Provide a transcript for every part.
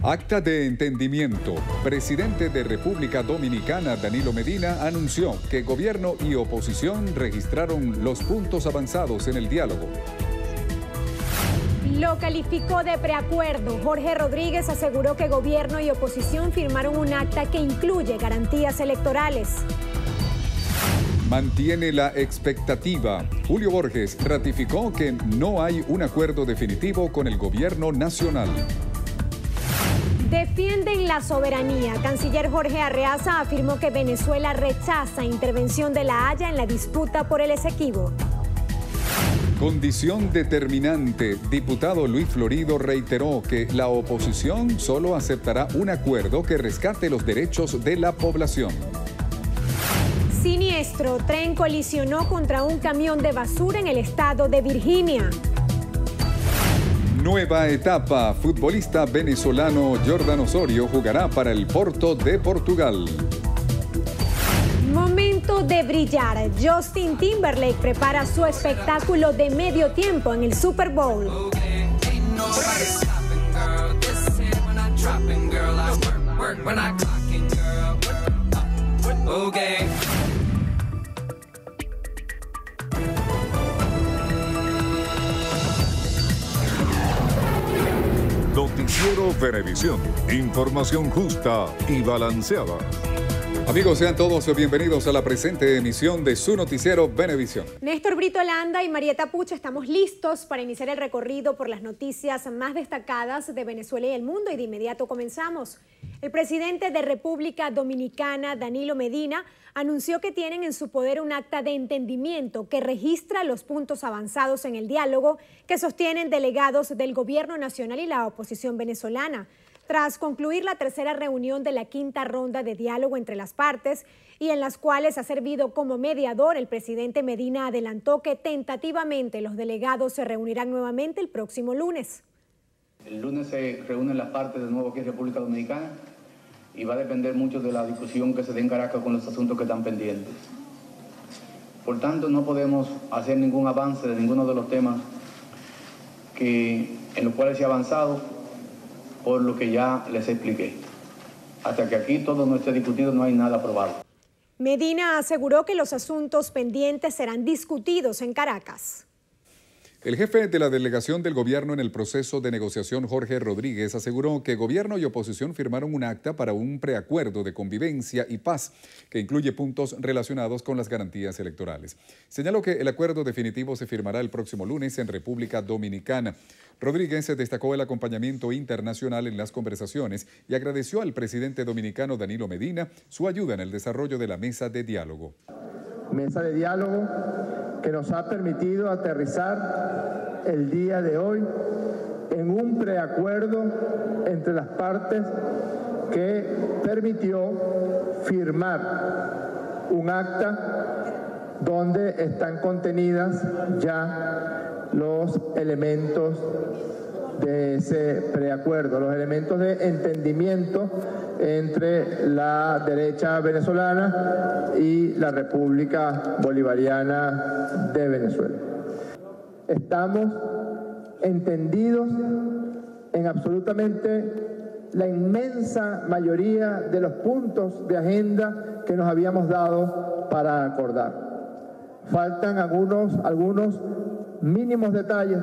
Acta de entendimiento. Presidente de República Dominicana, Danilo Medina, anunció que gobierno y oposición registraron los puntos avanzados en el diálogo. Lo calificó de preacuerdo. Jorge Rodríguez aseguró que gobierno y oposición firmaron un acta que incluye garantías electorales. Mantiene la expectativa. Julio Borges ratificó que no hay un acuerdo definitivo con el gobierno nacional. Defienden la soberanía. Canciller Jorge Arreaza afirmó que Venezuela rechaza intervención de La Haya en la disputa por el Esequibo. Condición determinante. Diputado Luis Florido reiteró que la oposición solo aceptará un acuerdo que rescate los derechos de la población. Siniestro. Tren colisionó contra un camión de basura en el estado de Virginia. Nueva etapa. Futbolista venezolano Jordan Osorio jugará para el Porto de Portugal. Momento de brillar. Justin Timberlake prepara su espectáculo de medio tiempo en el Super Bowl. Noticiero Venevisión. Información justa y balanceada. Amigos, sean todos bienvenidos a la presente emisión de su noticiero Venevisión. Néstor Brito Landa y Marieta Puch estamos listos para iniciar el recorrido por las noticias más destacadas de Venezuela y el mundo, y de inmediato comenzamos. El presidente de República Dominicana, Danilo Medina, anunció que tienen en su poder un acta de entendimiento que registra los puntos avanzados en el diálogo que sostienen delegados del gobierno nacional y la oposición venezolana. Tras concluir la tercera reunión de la quinta ronda de diálogo entre las partes y en las cuales ha servido como mediador, el presidente Medina adelantó que tentativamente los delegados se reunirán nuevamente el próximo lunes. El lunes se reúnen las partes de nuevo aquí en República Dominicana y va a depender mucho de la discusión que se dé en Caracas con los asuntos que están pendientes. Por tanto, no podemos hacer ningún avance de ninguno de los temas en los cuales se ha avanzado, por lo que ya les expliqué. Hasta que aquí todo no esté discutido, no hay nada aprobado. Medina aseguró que los asuntos pendientes serán discutidos en Caracas. El jefe de la delegación del gobierno en el proceso de negociación, Jorge Rodríguez, aseguró que gobierno y oposición firmaron un acta para un preacuerdo de convivencia y paz que incluye puntos relacionados con las garantías electorales. Señaló que el acuerdo definitivo se firmará el próximo lunes en República Dominicana. Rodríguez destacó el acompañamiento internacional en las conversaciones y agradeció al presidente dominicano Danilo Medina su ayuda en el desarrollo de la mesa de diálogo. Mesa de diálogo que nos ha permitido aterrizar el día de hoy en un preacuerdo entre las partes que permitió firmar un acta donde están contenidas ya los elementos de ese preacuerdo, los elementos de entendimiento entre la derecha venezolana y la República Bolivariana de Venezuela. Estamos entendidos en absolutamente la inmensa mayoría de los puntos de agenda que nos habíamos dado para acordar. Faltan algunos mínimos detalles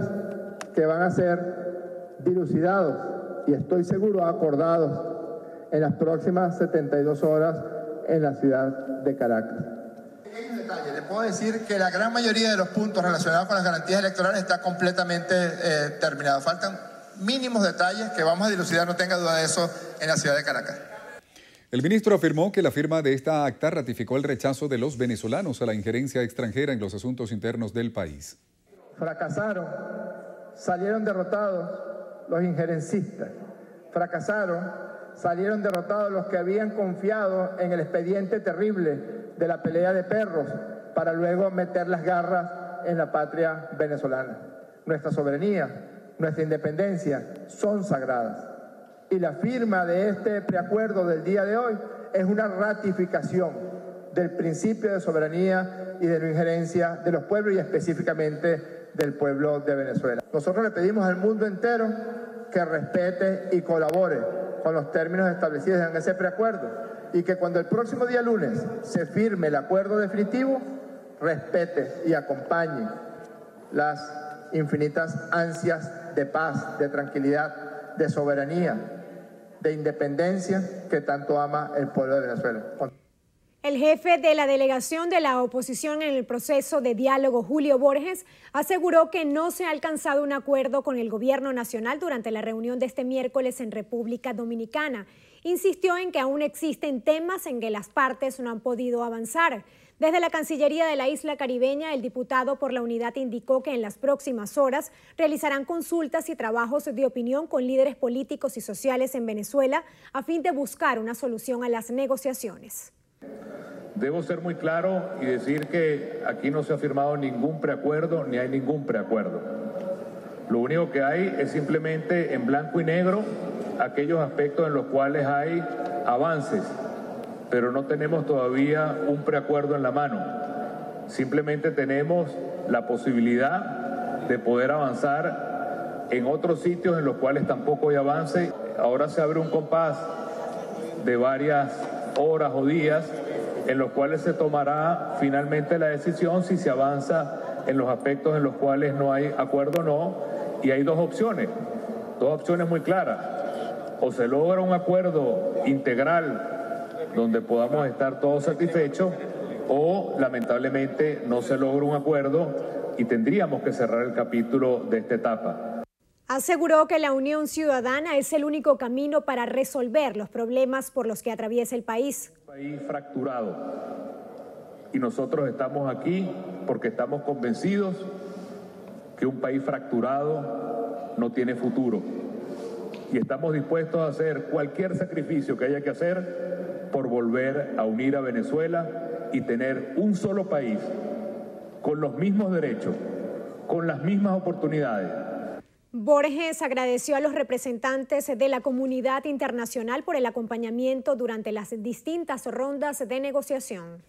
que van a ser dilucidados y estoy seguro acordados en las próximas 72 horas en la ciudad de Caracas. Pequeños detalles. Le puedo decir que la gran mayoría de los puntos relacionados con las garantías electorales está completamente terminado. Faltan mínimos detalles que vamos a dilucidar, no tenga duda de eso, en la ciudad de Caracas. El ministro afirmó que la firma de esta acta ratificó el rechazo de los venezolanos a la injerencia extranjera en los asuntos internos del país. Fracasaron, salieron derrotados los injerencistas. Fracasaron, salieron derrotados los que habían confiado en el expediente terrible de la pelea de perros para luego meter las garras en la patria venezolana. Nuestra soberanía, nuestra independencia son sagradas. Y la firma de este preacuerdo del día de hoy es una ratificación del principio de soberanía y de no injerencia de los pueblos y específicamente del pueblo de Venezuela. Nosotros le pedimos al mundo entero que respete y colabore con los términos establecidos en ese preacuerdo y que cuando el próximo día lunes se firme el acuerdo definitivo, respete y acompañe las infinitas ansias de paz, de tranquilidad, de soberanía, de independencia que tanto ama el pueblo de Venezuela. El jefe de la delegación de la oposición en el proceso de diálogo, Julio Borges, aseguró que no se ha alcanzado un acuerdo con el gobierno nacional durante la reunión de este miércoles en República Dominicana. Insistió en que aún existen temas en que las partes no han podido avanzar. Desde la Cancillería de la isla caribeña, el diputado por la unidad indicó que en las próximas horas realizarán consultas y trabajos de opinión con líderes políticos y sociales en Venezuela a fin de buscar una solución a las negociaciones. Debo ser muy claro y decir que aquí no se ha firmado ningún preacuerdo ni hay ningún preacuerdo. Lo único que hay es simplemente en blanco y negro aquellos aspectos en los cuales hay avances, pero no tenemos todavía un preacuerdo en la mano. Simplemente tenemos la posibilidad de poder avanzar en otros sitios en los cuales tampoco hay avance. Ahora se abre un compás de varias horas o días en los cuales se tomará finalmente la decisión si se avanza en los aspectos en los cuales no hay acuerdo o no. Y hay dos opciones muy claras. O se logra un acuerdo integral donde podamos estar todos satisfechos, o lamentablemente no se logra un acuerdo y tendríamos que cerrar el capítulo de esta etapa. Aseguró que la unión ciudadana es el único camino para resolver los problemas por los que atraviesa el país. Un país fracturado, y nosotros estamos aquí porque estamos convencidos que un país fracturado no tiene futuro. Y estamos dispuestos a hacer cualquier sacrificio que haya que hacer por volver a unir a Venezuela y tener un solo país con los mismos derechos, con las mismas oportunidades. Borges agradeció a los representantes de la comunidad internacional por el acompañamiento durante las distintas rondas de negociación.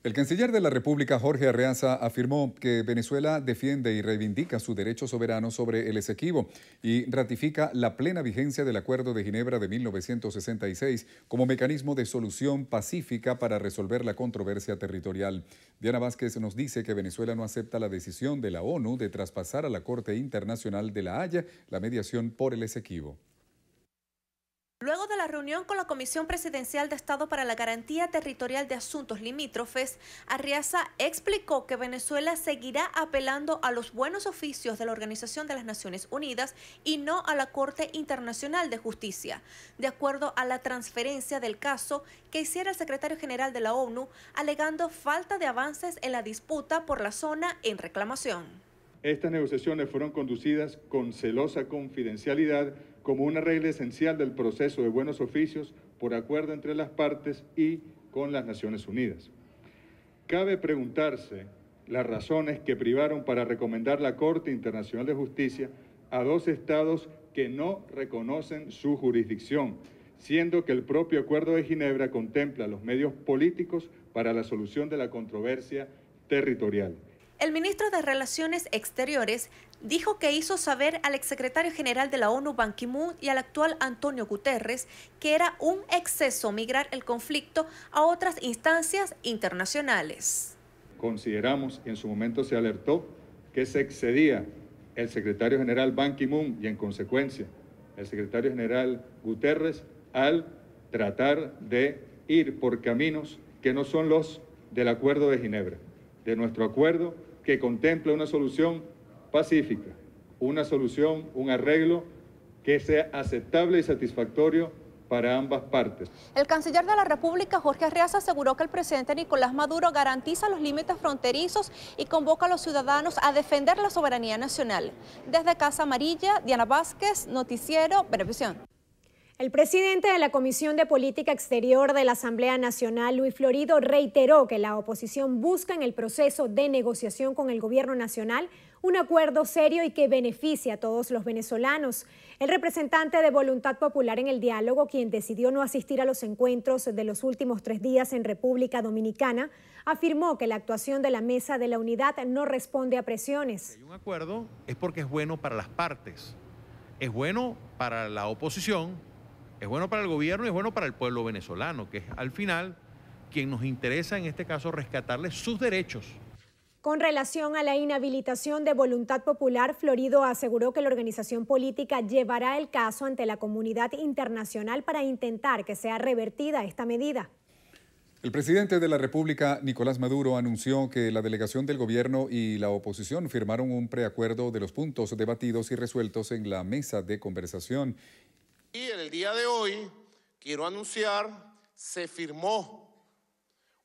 El canciller de la República, Jorge Arreaza, afirmó que Venezuela defiende y reivindica su derecho soberano sobre el Esequibo y ratifica la plena vigencia del Acuerdo de Ginebra de 1966 como mecanismo de solución pacífica para resolver la controversia territorial. Diana Vázquez nos dice que Venezuela no acepta la decisión de la ONU de traspasar a la Corte Internacional de La Haya la mediación por el Esequibo. Luego de la reunión con la Comisión Presidencial de Estado para la Garantía Territorial de Asuntos Limítrofes, Arreaza explicó que Venezuela seguirá apelando a los buenos oficios de la Organización de las Naciones Unidas y no a la Corte Internacional de Justicia, de acuerdo a la transferencia del caso que hiciera el secretario general de la ONU, alegando falta de avances en la disputa por la zona en reclamación. Estas negociaciones fueron conducidas con celosa confidencialidad como una regla esencial del proceso de buenos oficios por acuerdo entre las partes y con las Naciones Unidas. Cabe preguntarse las razones que privaron para recomendar la Corte Internacional de Justicia a dos estados que no reconocen su jurisdicción, siendo que el propio Acuerdo de Ginebra contempla los medios políticos para la solución de la controversia territorial. El ministro de Relaciones Exteriores dijo que hizo saber al exsecretario general de la ONU, Ban Ki-moon, y al actual Antonio Guterres que era un exceso migrar el conflicto a otras instancias internacionales. Consideramos, y en su momento se alertó, que se excedía el secretario general Ban Ki-moon y en consecuencia el secretario general Guterres al tratar de ir por caminos que no son los del Acuerdo de Ginebra, de nuestro acuerdo que contempla una solución pacífica, una solución, un arreglo que sea aceptable y satisfactorio para ambas partes. El canciller de la República, Jorge Arreaza, aseguró que el presidente Nicolás Maduro garantiza los límites fronterizos y convoca a los ciudadanos a defender la soberanía nacional. Desde Casa Amarilla, Diana Vázquez, Noticiero Venevisión. El presidente de la Comisión de Política Exterior de la Asamblea Nacional, Luis Florido, reiteró que la oposición busca en el proceso de negociación con el gobierno nacional un acuerdo serio y que beneficie a todos los venezolanos. El representante de Voluntad Popular en el Diálogo, quien decidió no asistir a los encuentros de los últimos 3 días en República Dominicana, afirmó que la actuación de la Mesa de la Unidad no responde a presiones. Si hay un acuerdo es porque es bueno para las partes, es bueno para la oposición, Es bueno para el gobierno y es bueno para el pueblo venezolano, que es al final quien nos interesa en este caso rescatarles sus derechos. Con relación a la inhabilitación de Voluntad Popular, Florido aseguró que la organización política llevará el caso ante la comunidad internacional para intentar que sea revertida esta medida. El presidente de la República, Nicolás Maduro, anunció que la delegación del gobierno y la oposición firmaron un preacuerdo de los puntos debatidos y resueltos en la mesa de conversación. Y en el día de hoy, quiero anunciar, se firmó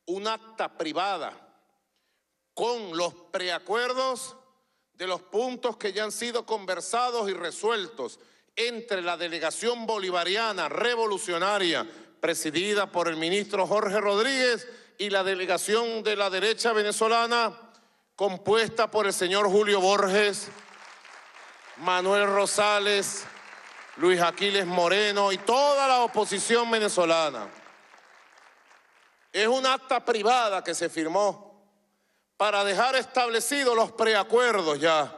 un acta privada con los preacuerdos de los puntos que ya han sido conversados y resueltos entre la delegación bolivariana revolucionaria presidida por el ministro Jorge Rodríguez y la delegación de la derecha venezolana compuesta por el señor Julio Borges, Manuel Rosales, Luis Aquiles Moreno y toda la oposición venezolana. Es un acta privada que se firmó para dejar establecidos los preacuerdos ya.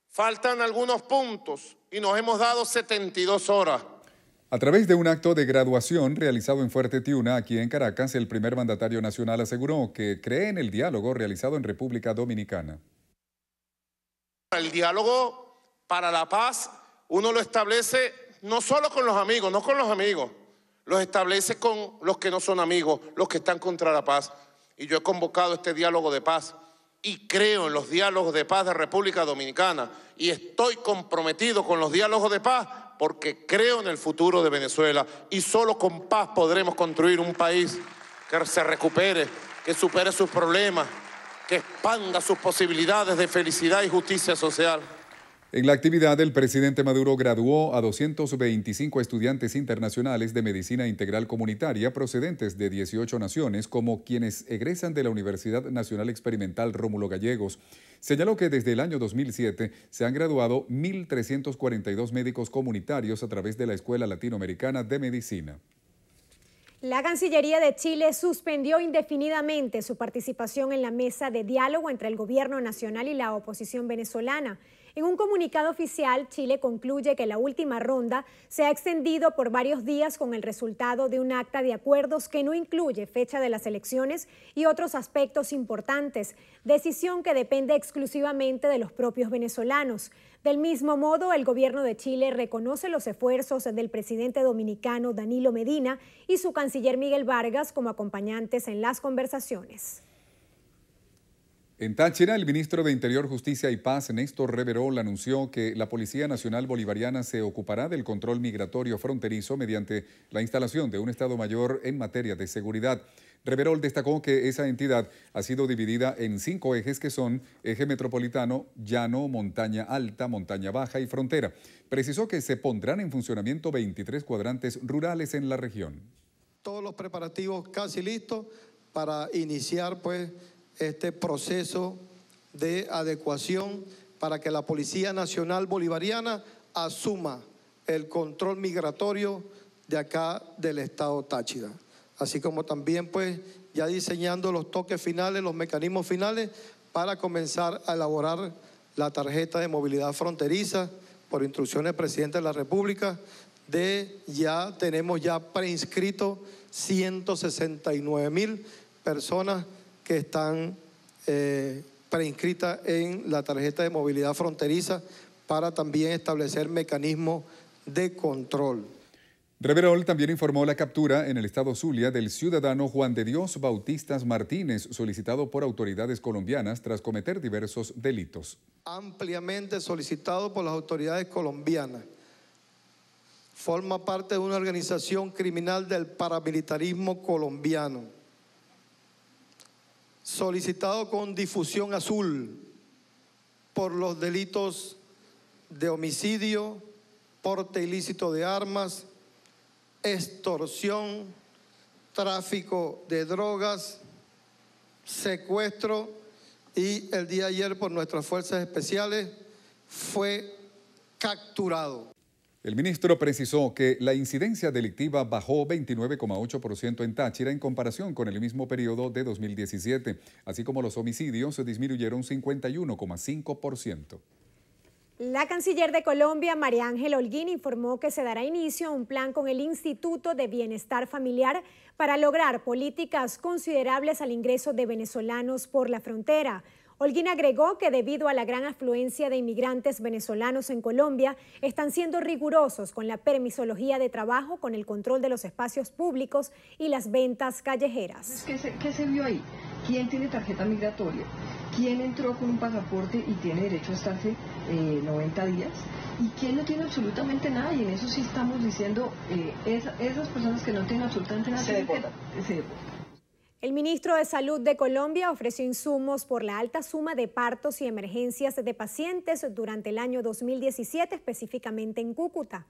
Faltan algunos puntos y nos hemos dado 72 horas. A través de un acto de graduación realizado en Fuerte Tiuna, aquí en Caracas, el primer mandatario nacional aseguró que cree en el diálogo realizado en República Dominicana. El diálogo para la paz uno lo establece no solo con los amigos, no con los amigos, los establece con los que no son amigos, los que están contra la paz. Y yo he convocado este diálogo de paz y creo en los diálogos de paz de República Dominicana y estoy comprometido con los diálogos de paz porque creo en el futuro de Venezuela y solo con paz podremos construir un país que se recupere, que supere sus problemas, que expanda sus posibilidades de felicidad y justicia social. En la actividad, el presidente Maduro graduó a 225 estudiantes internacionales de Medicina Integral Comunitaria procedentes de 18 naciones, como quienes egresan de la Universidad Nacional Experimental Rómulo Gallegos. Señaló que desde el año 2007 se han graduado 1.342 médicos comunitarios a través de la Escuela Latinoamericana de Medicina. La Cancillería de Chile suspendió indefinidamente su participación en la mesa de diálogo entre el gobierno nacional y la oposición venezolana. En un comunicado oficial, Chile concluye que la última ronda se ha extendido por varios días con el resultado de un acta de acuerdos que no incluye fecha de las elecciones y otros aspectos importantes, decisión que depende exclusivamente de los propios venezolanos. Del mismo modo, el gobierno de Chile reconoce los esfuerzos del presidente dominicano Danilo Medina y su canciller Miguel Vargas como acompañantes en las conversaciones. En Táchira, el ministro de Interior, Justicia y Paz, Néstor Reverol, anunció que la Policía Nacional Bolivariana se ocupará del control migratorio fronterizo mediante la instalación de un Estado Mayor en materia de seguridad. Reverol destacó que esa entidad ha sido dividida en 5 ejes que son eje metropolitano, llano, montaña alta, montaña baja y frontera. Precisó que se pondrán en funcionamiento 23 cuadrantes rurales en la región. Todos los preparativos casi listos para iniciar este proceso de adecuación para que la Policía Nacional Bolivariana asuma el control migratorio de acá del estado Táchira. Así como también ya diseñando los toques finales, los mecanismos finales para comenzar a elaborar la tarjeta de movilidad fronteriza por instrucciones del presidente de la República. Tenemos ya preinscritos 169.000 personas que están preinscritas en la tarjeta de movilidad fronteriza para también establecer mecanismos de control. Reverol también informó la captura en el estado Zulia del ciudadano Juan de Dios Bautistas Martínez, solicitado por autoridades colombianas tras cometer diversos delitos. Ampliamente solicitado por las autoridades colombianas. Forma parte de una organización criminal del paramilitarismo colombiano. Solicitado con difusión azul por los delitos de homicidio, porte ilícito de armas, extorsión, tráfico de drogas, secuestro y el día de ayer por nuestras fuerzas especiales fue capturado. El ministro precisó que la incidencia delictiva bajó 29,8% en Táchira en comparación con el mismo periodo de 2017, así como los homicidios disminuyeron 51,5%. La canciller de Colombia, María Ángela Holguín, informó que se dará inicio a un plan con el Instituto de Bienestar Familiar para lograr políticas considerables al ingreso de venezolanos por la frontera. Holguín agregó que debido a la gran afluencia de inmigrantes venezolanos en Colombia, están siendo rigurosos con la permisología de trabajo, con el control de los espacios públicos y las ventas callejeras. ¿Qué se vio ahí? ¿Quién tiene tarjeta migratoria? ¿Quién entró con un pasaporte y tiene derecho a estarse 90 días? ¿Y quién no tiene absolutamente nada? Y en eso sí estamos diciendo, esas personas que no tienen absolutamente nada, se deportan. El ministro de Salud de Colombia ofreció insumos por la alta suma de partos y emergencias de pacientes durante el año 2017, específicamente en Cúcuta.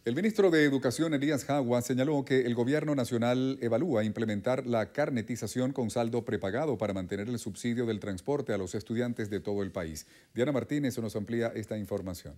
El ministro de Educación, Elías Jagua, señaló que el gobierno nacional evalúa implementar la carnetización con saldo prepagado para mantener el subsidio del transporte a los estudiantes de todo el país. Diana Martínez nos amplía esta información.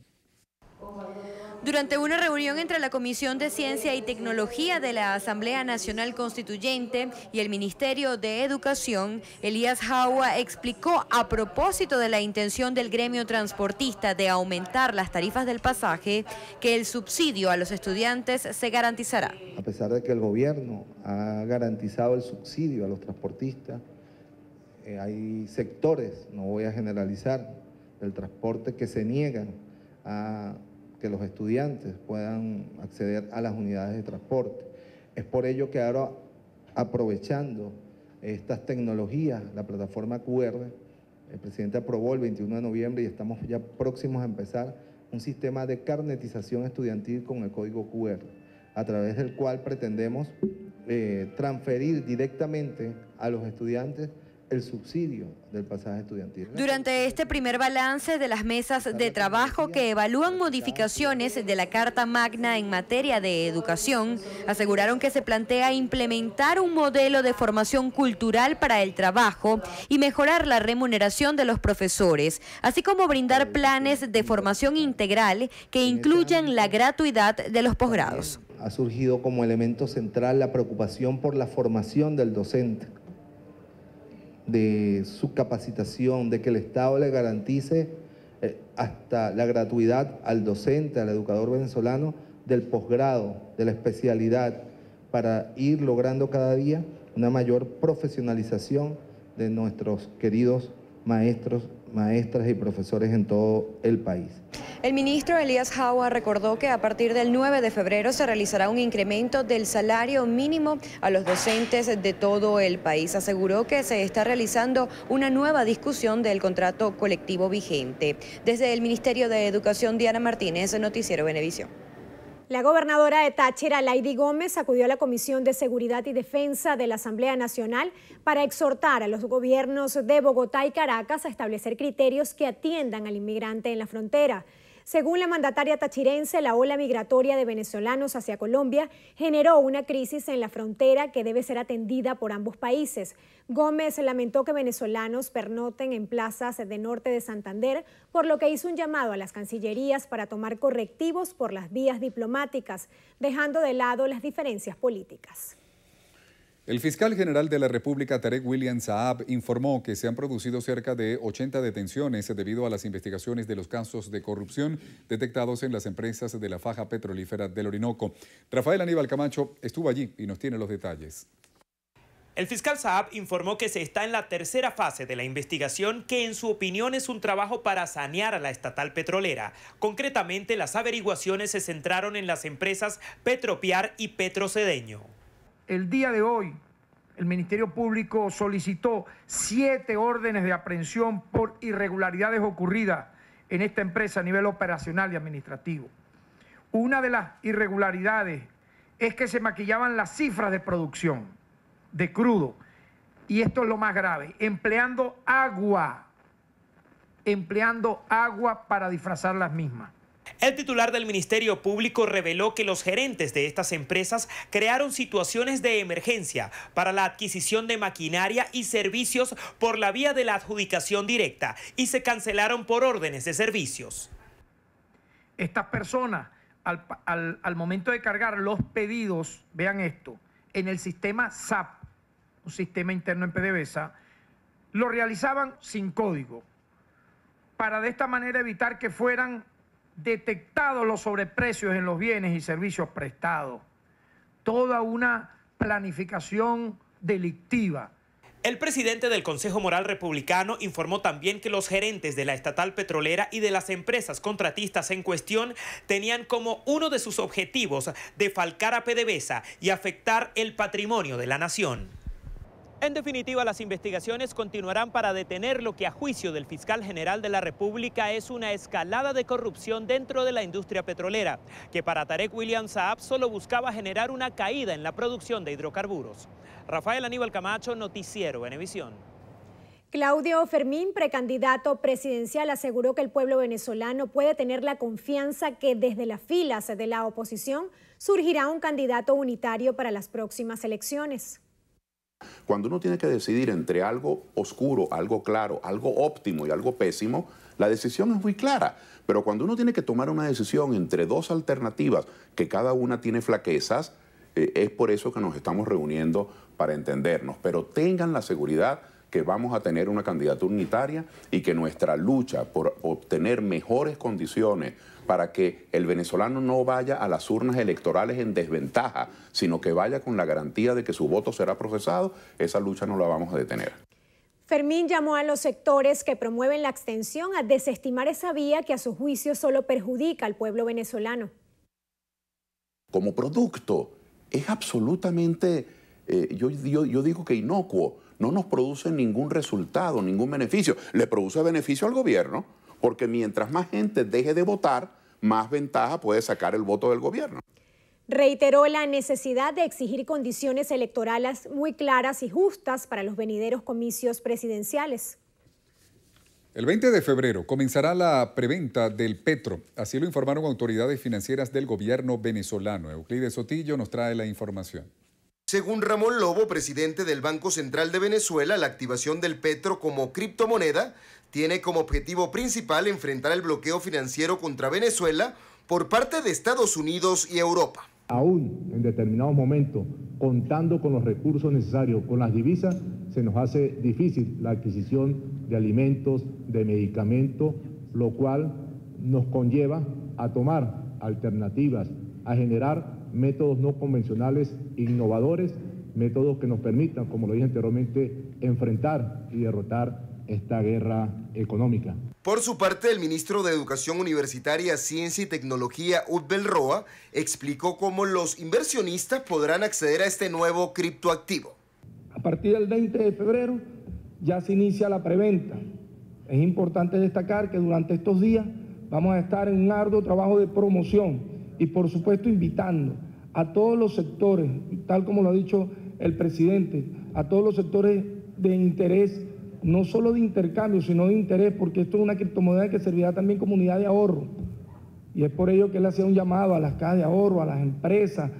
Durante una reunión entre la Comisión de Ciencia y Tecnología de la Asamblea Nacional Constituyente y el Ministerio de Educación, Elías Jagua explicó a propósito de la intención del gremio transportista de aumentar las tarifas del pasaje que el subsidio a los estudiantes se garantizará. A pesar de que el gobierno ha garantizado el subsidio a los transportistas, hay sectores, no voy a generalizar, del transporte que se niegan a que los estudiantes puedan acceder a las unidades de transporte. Es por ello que ahora, aprovechando estas tecnologías, la plataforma QR, el presidente aprobó el 21 de noviembre y estamos ya próximos a empezar un sistema de carnetización estudiantil con el código QR, a través del cual pretendemos transferir directamente a los estudiantes el subsidio del pasaje estudiantil. Durante este primer balance de las mesas de trabajo que evalúan modificaciones de la Carta Magna en materia de educación, aseguraron que se plantea implementar un modelo de formación cultural para el trabajo y mejorar la remuneración de los profesores, así como brindar planes de formación integral que incluyan la gratuidad de los posgrados. Ha surgido como elemento central la preocupación por la formación del docente, de su capacitación, de que el Estado le garantice hasta la gratuidad al docente, al educador venezolano, del posgrado, de la especialidad, para ir logrando cada día una mayor profesionalización de nuestros queridos maestros, maestras y profesores en todo el país. El ministro Elías Jagua recordó que a partir del 9 de febrero se realizará un incremento del salario mínimo a los docentes de todo el país. Aseguró que se está realizando una nueva discusión del contrato colectivo vigente. Desde el Ministerio de Educación, Diana Martínez, Noticiero Venevisión. La gobernadora de Táchira, Lady Gómez, acudió a la Comisión de Seguridad y Defensa de la Asamblea Nacional para exhortar a los gobiernos de Bogotá y Caracas a establecer criterios que atiendan al inmigrante en la frontera. Según la mandataria tachirense, la ola migratoria de venezolanos hacia Colombia generó una crisis en la frontera que debe ser atendida por ambos países. Gómez lamentó que venezolanos pernoten en plazas de norte de Santander, por lo que hizo un llamado a las cancillerías para tomar correctivos por las vías diplomáticas, dejando de lado las diferencias políticas. El fiscal general de la República, Tarek William Saab, informó que se han producido cerca de 80 detenciones debido a las investigaciones de los casos de corrupción detectados en las empresas de la faja petrolífera del Orinoco. Rafael Aníbal Camacho estuvo allí y nos tiene los detalles. El fiscal Saab informó que se está en la tercera fase de la investigación, que en su opinión es un trabajo para sanear a la estatal petrolera. Concretamente, las averiguaciones se centraron en las empresas Petropiar y Petrocedeño. El día de hoy, el Ministerio Público solicitó 7 órdenes de aprehensión por irregularidades ocurridas en esta empresa a nivel operacional y administrativo. Una de las irregularidades es que se maquillaban las cifras de producción de crudo, y esto es lo más grave, empleando agua para disfrazar las mismas. El titular del Ministerio Público reveló que los gerentes de estas empresas crearon situaciones de emergencia para la adquisición de maquinaria y servicios por la vía de la adjudicación directa y se cancelaron por órdenes de servicios. Estas personas, al momento de cargar los pedidos, vean esto, en el sistema SAP, un sistema interno en PDVSA, lo realizaban sin código. para de esta manera evitar que fueran detectados los sobreprecios en los bienes y servicios prestados. Toda una planificación delictiva. El presidente del Consejo Moral Republicano informó también que los gerentes de la estatal petrolera y de las empresas contratistas en cuestión tenían como uno de sus objetivos defalcar a PDVSA y afectar el patrimonio de la nación. En definitiva, las investigaciones continuarán para detener lo que a juicio del fiscal general de la República es una escalada de corrupción dentro de la industria petrolera, que para Tarek William Saab solo buscaba generar una caída en la producción de hidrocarburos. Rafael Aníbal Camacho, Noticiero Venevisión. Claudio Fermín, precandidato presidencial, aseguró que el pueblo venezolano puede tener la confianza que desde las filas de la oposición surgirá un candidato unitario para las próximas elecciones. Cuando uno tiene que decidir entre algo oscuro, algo claro, algo óptimo y algo pésimo, la decisión es muy clara. Pero cuando uno tiene que tomar una decisión entre dos alternativas que cada una tiene flaquezas, es por eso que nos estamos reuniendo para entendernos. Pero tengan la seguridad que vamos a tener una candidatura unitaria y que nuestra lucha por obtener mejores condiciones para que el venezolano no vaya a las urnas electorales en desventaja, sino que vaya con la garantía de que su voto será procesado, esa lucha no la vamos a detener. Fermín llamó a los sectores que promueven la abstención a desestimar esa vía que a su juicio solo perjudica al pueblo venezolano. Como producto es absolutamente, yo digo que inocuo, no nos produce ningún resultado, ningún beneficio. Le produce beneficio al gobierno, porque mientras más gente deje de votar, más ventaja puede sacar el voto del gobierno. Reiteró la necesidad de exigir condiciones electorales muy claras y justas para los venideros comicios presidenciales. El 20 de febrero comenzará la preventa del petro, así lo informaron autoridades financieras del gobierno venezolano. Euclides Sotillo nos trae la información. Según Ramón Lobo, presidente del Banco Central de Venezuela, la activación del petro como criptomoneda tiene como objetivo principal enfrentar el bloqueo financiero contra Venezuela por parte de Estados Unidos y Europa. Aún en determinados momentos, contando con los recursos necesarios, con las divisas, se nos hace difícil la adquisición de alimentos, de medicamentos, lo cual nos conlleva a tomar alternativas, a generar métodos no convencionales, innovadores, métodos que nos permitan, como lo dije anteriormente, enfrentar y derrotar esta guerra económica. Por su parte, el ministro de Educación Universitaria, Ciencia y Tecnología, Utbel Roa, explicó cómo los inversionistas podrán acceder a este nuevo criptoactivo. A partir del 20 de febrero ya se inicia la preventa. Es importante destacar que durante estos días vamos a estar en un arduo trabajo de promoción y por supuesto invitando a todos los sectores, tal como lo ha dicho el presidente, a todos los sectores de interés, no solo de intercambio, sino de interés, porque esto es una criptomoneda que servirá también como unidad de ahorro. Y es por ello que él hacía un llamado a las cajas de ahorro, a las empresas,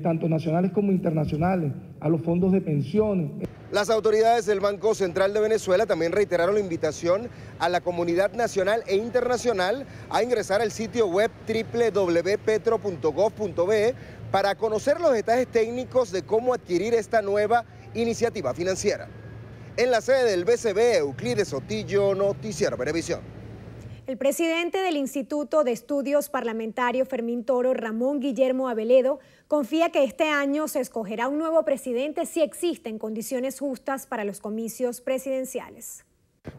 tanto nacionales como internacionales, a los fondos de pensiones. Las autoridades del Banco Central de Venezuela también reiteraron la invitación a la comunidad nacional e internacional a ingresar al sitio web www.petro.gov.be para conocer los detalles técnicos de cómo adquirir esta nueva iniciativa financiera. En la sede del BCB, Euclides Sotillo, Noticiero Venevisión. El presidente del Instituto de Estudios Parlamentarios, Fermín Toro, Ramón Guillermo Aveledo, confía que este año se escogerá un nuevo presidente si existen condiciones justas para los comicios presidenciales.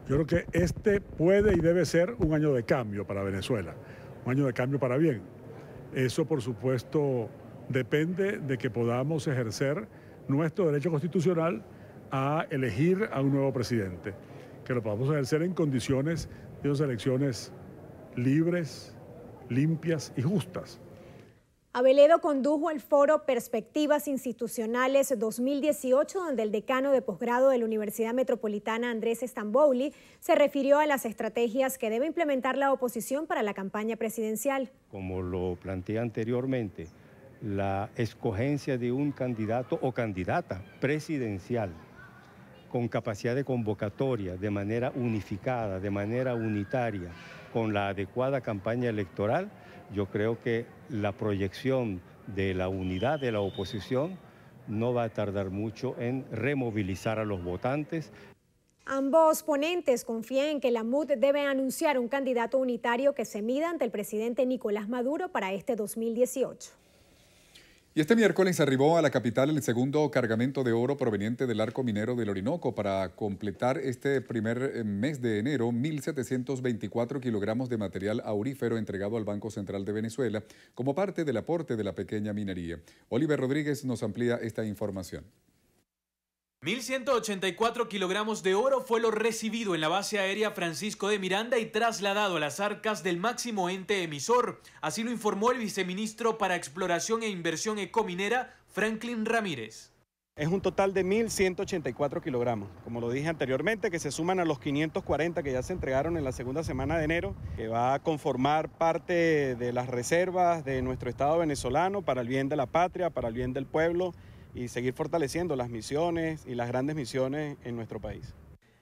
Yo creo que este puede y debe ser un año de cambio para Venezuela, un año de cambio para bien. Eso, por supuesto, depende de que podamos ejercer nuestro derecho constitucional a elegir a un nuevo presidente, que lo podamos ejercer en condiciones de unas elecciones libres, limpias y justas. Aveledo condujo el foro Perspectivas Institucionales 2018, donde el decano de posgrado de la Universidad Metropolitana, Andrés Stambouli, se refirió a las estrategias que debe implementar la oposición para la campaña presidencial. Como lo planteé anteriormente, la escogencia de un candidato o candidata presidencial con capacidad de convocatoria, de manera unificada, de manera unitaria, con la adecuada campaña electoral, yo creo que la proyección de la unidad de la oposición no va a tardar mucho en removilizar a los votantes. Ambos ponentes confían en que la MUD debe anunciar un candidato unitario que se mida ante el presidente Nicolás Maduro para este 2018. Y este miércoles arribó a la capital el segundo cargamento de oro proveniente del arco minero del Orinoco para completar este primer mes de enero 1.724 kilogramos de material aurífero entregado al Banco Central de Venezuela como parte del aporte de la pequeña minería. Oliver Rodríguez nos amplía esta información. 1.184 kilogramos de oro fue lo recibido en la base aérea Francisco de Miranda y trasladado a las arcas del máximo ente emisor. Así lo informó el viceministro para Exploración e Inversión Ecominera, Franklin Ramírez. Es un total de 1.184 kilogramos, como lo dije anteriormente, que se suman a los 540 que ya se entregaron en la segunda semana de enero, que va a conformar parte de las reservas de nuestro Estado venezolano para el bien de la patria, para el bien del pueblo, y seguir fortaleciendo las misiones y las grandes misiones en nuestro país.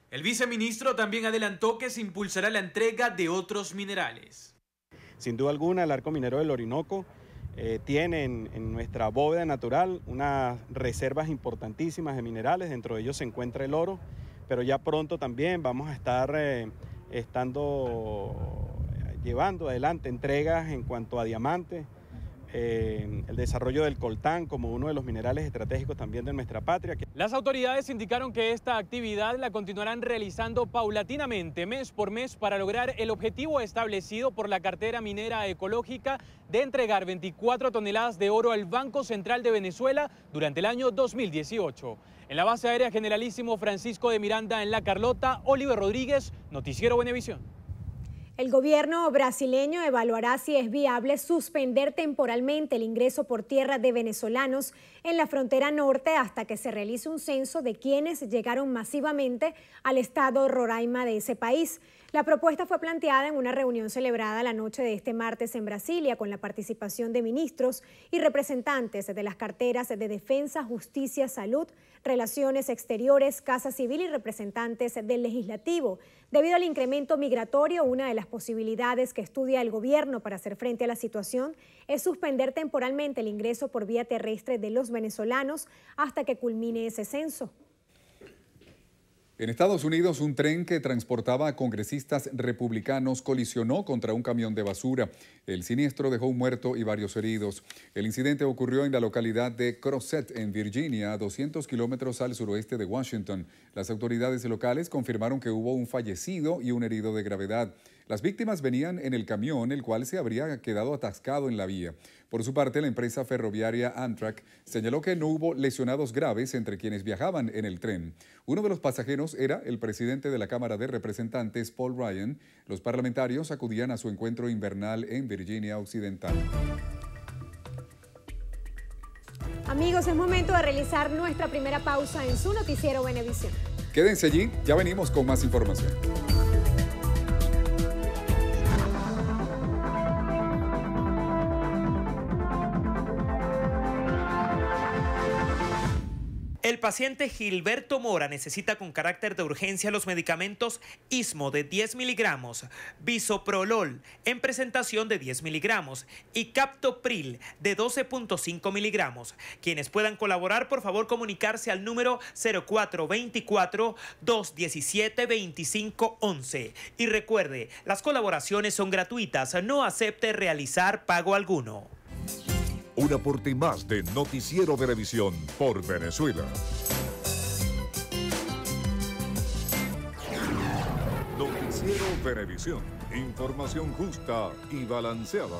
El viceministro también adelantó que se impulsará la entrega de otros minerales. Sin duda alguna, el arco minero del Orinoco tiene en nuestra bóveda natural unas reservas importantísimas de minerales, dentro de ellos se encuentra el oro, pero ya pronto también vamos a estar llevando adelante entregas en cuanto a diamantes, el desarrollo del coltán como uno de los minerales estratégicos también de nuestra patria. Las autoridades indicaron que esta actividad la continuarán realizando paulatinamente, mes por mes, para lograr el objetivo establecido por la cartera minera ecológica de entregar 24 toneladas de oro al Banco Central de Venezuela durante el año 2018. En la base aérea Generalísimo Francisco de Miranda en La Carlota, Oliver Rodríguez, Noticiero Venevisión. El gobierno brasileño evaluará si es viable suspender temporalmente el ingreso por tierra de venezolanos en la frontera norte hasta que se realice un censo de quienes llegaron masivamente al estado Roraima de ese país. La propuesta fue planteada en una reunión celebrada la noche de este martes en Brasilia con la participación de ministros y representantes de las carteras de Defensa, Justicia, Salud, Relaciones Exteriores, Casa Civil y representantes del Legislativo. Debido al incremento migratorio, una de las posibilidades que estudia el gobierno para hacer frente a la situación es suspender temporalmente el ingreso por vía terrestre de los venezolanos hasta que culmine ese censo. En Estados Unidos, un tren que transportaba a congresistas republicanos colisionó contra un camión de basura. El siniestro dejó un muerto y varios heridos. El incidente ocurrió en la localidad de Crozet, en Virginia, a 200 kilómetros al suroeste de Washington. Las autoridades locales confirmaron que hubo un fallecido y un herido de gravedad. Las víctimas venían en el camión, el cual se habría quedado atascado en la vía. Por su parte, la empresa ferroviaria Amtrak señaló que no hubo lesionados graves entre quienes viajaban en el tren. Uno de los pasajeros era el presidente de la Cámara de Representantes, Paul Ryan. Los parlamentarios acudían a su encuentro invernal en Virginia Occidental. Amigos, es momento de realizar nuestra primera pausa en su noticiero Venevisión. Quédense allí, ya venimos con más información. El paciente Gilberto Mora necesita con carácter de urgencia los medicamentos Istmo de 10 miligramos, Bisoprolol en presentación de 10 miligramos y Captopril de 12.5 miligramos. Quienes puedan colaborar, por favor, comunicarse al número 0424-217-2511. Y recuerde, las colaboraciones son gratuitas, no acepte realizar pago alguno. Un aporte más de Noticiero Venevisión por Venezuela. Noticiero Venevisión. Información justa y balanceada.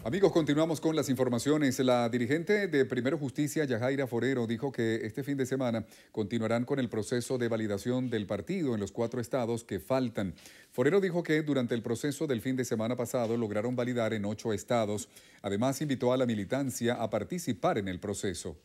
Amigos, continuamos con las informaciones. La dirigente de Primero Justicia, Yajaira Forero, dijo que este fin de semana continuarán con el proceso de validación del partido en los 4 estados que faltan. Forero dijo que durante el proceso del fin de semana pasado lograron validar en 8 estados. Además, invitó a la militancia a participar en el proceso.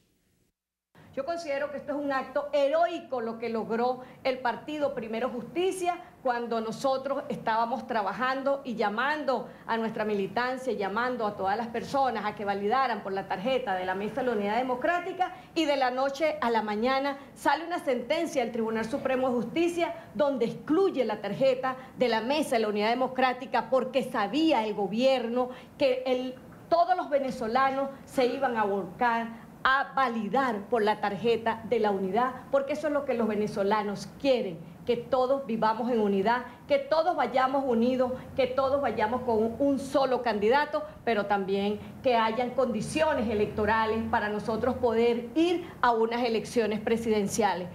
Yo considero que esto es un acto heroico lo que logró el partido Primero Justicia cuando nosotros estábamos trabajando y llamando a nuestra militancia, llamando a todas las personas a que validaran por la tarjeta de la Mesa de la Unidad Democrática, y de la noche a la mañana sale una sentencia del Tribunal Supremo de Justicia donde excluye la tarjeta de la Mesa de la Unidad Democrática porque sabía el gobierno que todos los venezolanos se iban a volcar a validar por la tarjeta de la unidad, porque eso es lo que los venezolanos quieren, que todos vivamos en unidad, que todos vayamos unidos, que todos vayamos con un solo candidato, pero también que hayan condiciones electorales para nosotros poder ir a unas elecciones presidenciales.